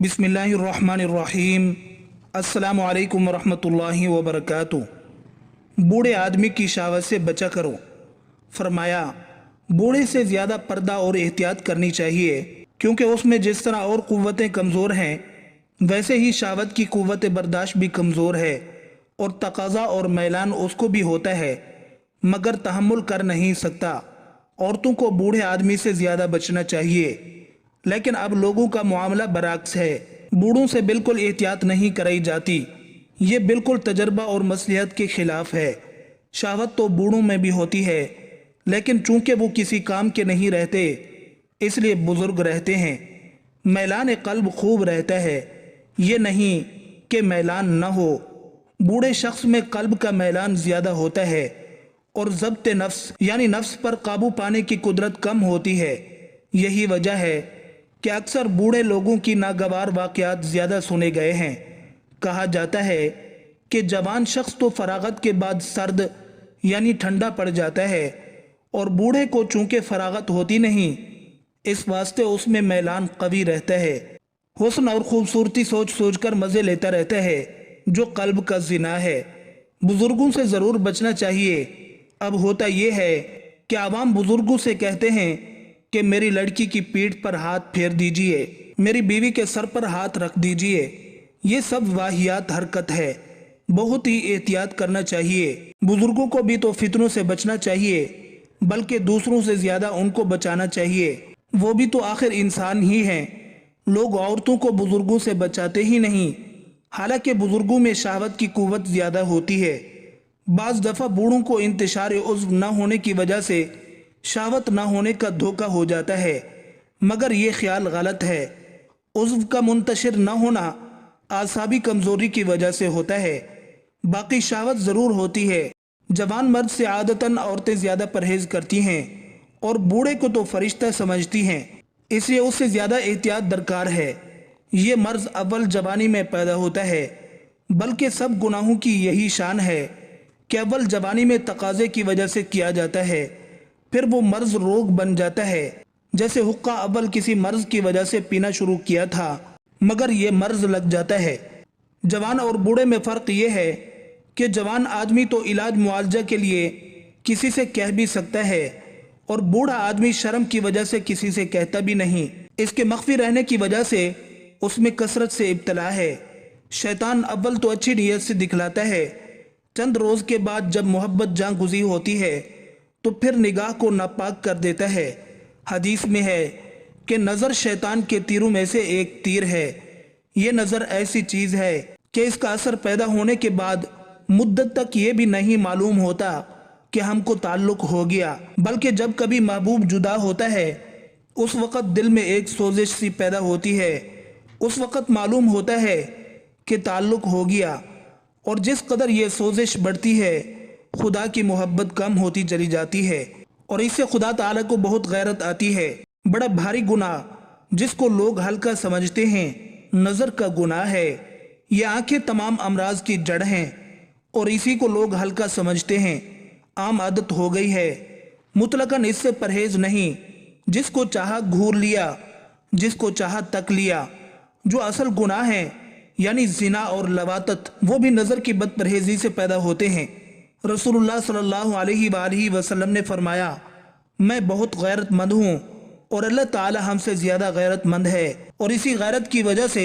बिस्मिल्लाहिर्रहमानिर्रहीम। अस्सलामु अलैकुम वरहमतुल्लाहि वबरकातुहू। बूढ़े आदमी की शावत से बचा करो। फरमाया, बूढ़े से ज़्यादा पर्दा और एहतियात करनी चाहिए, क्योंकि उसमें जिस तरह और क़ुव्वतें कमज़ोर हैं, वैसे ही शावत की क़ुव्वत बर्दाश्त भी कमज़ोर है और तकाज़ा और मैलान उसको भी होता है, मगर तहम्मुल कर नहीं सकता। औरतों को बूढ़े आदमी से ज़्यादा बचना चाहिए, लेकिन अब लोगों का मामला बरअक्स है। बूढ़ों से बिल्कुल एहतियात नहीं कराई जाती। ये बिल्कुल तजर्बा और मसलिहत के खिलाफ है। शहवत तो बूढ़ों में भी होती है, लेकिन चूंकि वो किसी काम के नहीं रहते, इसलिए बुजुर्ग रहते हैं। मैलान कल्ब खूब रहता है, ये नहीं कि मैलान न हो। बूढ़े शख्स में कल्ब का मैलान ज़्यादा होता है और ज़ब्त नफ्स यानी नफ्स पर काबू पाने की कुदरत कम होती है। यही वजह है कि अक्सर बूढ़े लोगों की नागवार वाक़यात ज़्यादा सुने गए हैं। कहा जाता है कि जवान शख्स तो फरागत के बाद सर्द यानी ठंडा पड़ जाता है, और बूढ़े को चूंकि फरागत होती नहीं, इस वास्ते उसमें मैलान कवी रहता है। हुस्न और खूबसूरती सोच सोच कर मज़े लेता रहता है, जो कल्ब का ज़िना है। बुज़ुर्गों से ज़रूर बचना चाहिए। अब होता यह है कि आवाम बुज़ुर्गों से कहते हैं कि मेरी लड़की की पीठ पर हाथ फेर दीजिए, मेरी बीवी के सर पर हाथ रख दीजिए। ये सब वाहियात हरकत है। बहुत ही एहतियात करना चाहिए। बुजुर्गों को भी तो फितनों से बचना चाहिए, बल्कि दूसरों से ज़्यादा उनको बचाना चाहिए। वो भी तो आखिर इंसान ही हैं। लोग औरतों को बुजुर्गों से बचाते ही नहीं, हालांकि बुजुर्गों में शहवत की कुव्वत ज़्यादा होती है। बाज़ दफ़ा बूढ़ों को इंतशार उज़्व न होने की वजह से शहवत न होने का धोखा हो जाता है, मगर ये ख्याल गलत है। उज़्व का मुंतशिर न होना आसाबी कमज़ोरी की वजह से होता है, बाकी शहवत ज़रूर होती है। जवान मर्द से आदतन औरतें ज़्यादा परहेज़ करती हैं और बूढ़े को तो फरिश्ता समझती हैं, इसलिए उससे ज़्यादा एहतियात दरकार है। ये मर्ज़ अव्वल जवानी में पैदा होता है, बल्कि सब गुनाहों की यही शान है कि अव्वल जवानी में तकाज़े की वजह से किया जाता है, फिर वो मर्ज रोग बन जाता है। जैसे हुक्का अव्वल किसी मर्ज की वजह से पीना शुरू किया था, मगर ये मर्ज लग जाता है। जवान और बूढ़े में फ़र्क ये है कि जवान आदमी तो इलाज मुआवजा के लिए किसी से कह भी सकता है, और बूढ़ा आदमी शर्म की वजह से किसी से कहता भी नहीं। इसके मख्फी रहने की वजह से उसमें कसरत से इब्तला है। शैतान अव्वल तो अच्छी नीयत से दिखलाता है, चंद रोज़ के बाद जब मोहब्बत जान गुज़ी होती है तो फिर निगाह को नापाक कर देता है। हदीस में है कि नज़र शैतान के तीरों में से एक तीर है। ये नज़र ऐसी चीज़ है कि इसका असर पैदा होने के बाद मुद्दत तक ये भी नहीं मालूम होता कि हमको ताल्लुक़ हो गया, बल्कि जब कभी महबूब जुदा होता है उस वक़्त दिल में एक सोजिश सी पैदा होती है। उस वक़्त मालूम होता है कि ताल्लुक़ हो गया, और जिस कदर ये सोजिश बढ़ती है खुदा की मोहब्बत कम होती चली जाती है, और इससे खुदा ताला को बहुत गैरत आती है। बड़ा भारी गुनाह जिसको लोग हल्का समझते हैं नज़र का गुनाह है। ये आंखें तमाम अमराज की जड़ हैं, और इसी को लोग हल्का समझते हैं। आम आदत हो गई है, मुतलकन इससे परहेज नहीं। जिसको चाहा घूर लिया, जिसको चाहा तक लिया। जो असल गुनाह है यानी जिना और लवातत, वो भी नज़र की बदपरहेजी से पैदा होते हैं। रसूलुल्लाह सल्लल्लाहु अलैहि वसल्लम ने फरमाया, मैं बहुत गैरतमंद हूँ और अल्लाह ताला हमसे ज़्यादा गैरतमंद है, और इसी गैरत की वजह से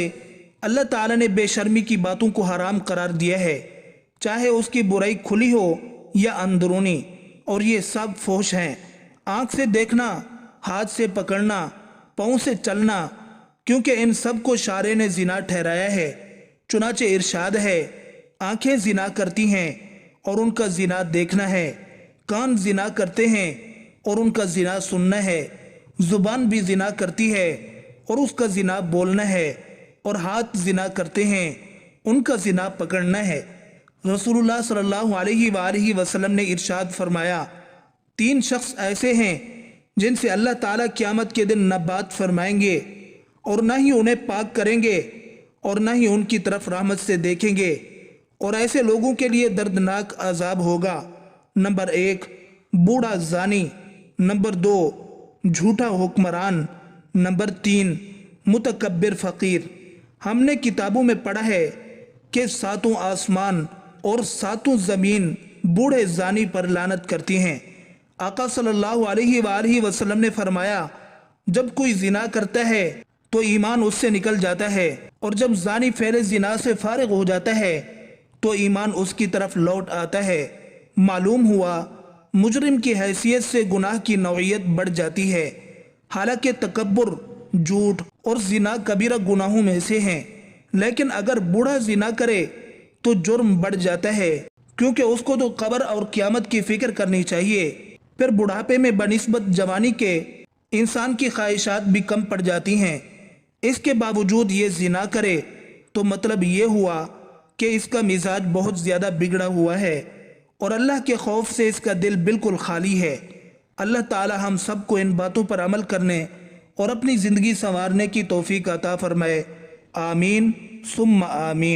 अल्लाह ताला ने बेशर्मी की बातों को हराम करार दिया है, चाहे उसकी बुराई खुली हो या अंदरूनी, और ये सब फोश हैं। आँख से देखना, हाथ से पकड़ना, पाँव से चलना, क्योंकि इन सब को शारे ने जिना ठहराया है। चुनाचे इरशाद है, आँखें जिना करती हैं और उनका जिना देखना है, कान जिना करते हैं और उनका जिना सुनना है, जुबान भी जिना करती है और उसका जिना बोलना है, और हाथ जिना करते हैं, उनका जिना पकड़ना है। रसूलुल्लाह सल्लल्लाहु अलैहि वसल्लम ने इरशाद फरमाया, 3 शख्स ऐसे हैं जिनसे अल्लाह ताला क़यामत के दिन न बात फरमाएंगे और न ही उन्हें पाक करेंगे और न ही उनकी तरफ रहमत से देखेंगे, और ऐसे लोगों के लिए दर्दनाक अजाब होगा। नंबर 1 बूढ़ा जानी, नंबर 2 झूठा हुक्मरान, नंबर 3 मुतकब्बिर फ़कीर। ہم نے کتابوں میں پڑھا ہے کہ 7 آسمان اور 7 زمین بوڑھے زانی پر لعنت کرتی ہیں۔ آقا صلی اللہ علیہ وآلہ وسلم نے فرمایا، جب کوئی زنا کرتا ہے تو ایمان اس سے نکل جاتا ہے، اور جب زانی فعل زنا سے فارغ ہو جاتا ہے تو ایمان اس کی طرف لوٹ آتا ہے۔ معلوم ہوا مجرم کی حیثیت سے گناہ کی نوعیت بڑھ جاتی ہے، حالانکہ تکبر، جھوٹ اور زنا کبیرہ گناہوں میں سے ہیں، لیکن اگر بوڑھا زنا کرے تو جرم بڑھ جاتا ہے، کیونکہ اس کو تو قبر اور قیامت کی فکر کرنی چاہیے۔ پھر بڑھاپے میں بنسبت جوانی کے انسان کی خواہشات بھی کم پڑ جاتی ہیں، اس کے باوجود یہ زنا کرے تو مطلب یہ ہوا کہ اس کا مزاج بہت زیادہ بگڑا ہوا ہے اور اللہ کے خوف سے اس کا دل بالکل خالی ہے۔ اللہ تعالی ہم سب کو ان باتوں پر عمل کرنے اور اپنی زندگی سنوارنے کی توفیق عطا فرمائے۔ آمین ثم آمین۔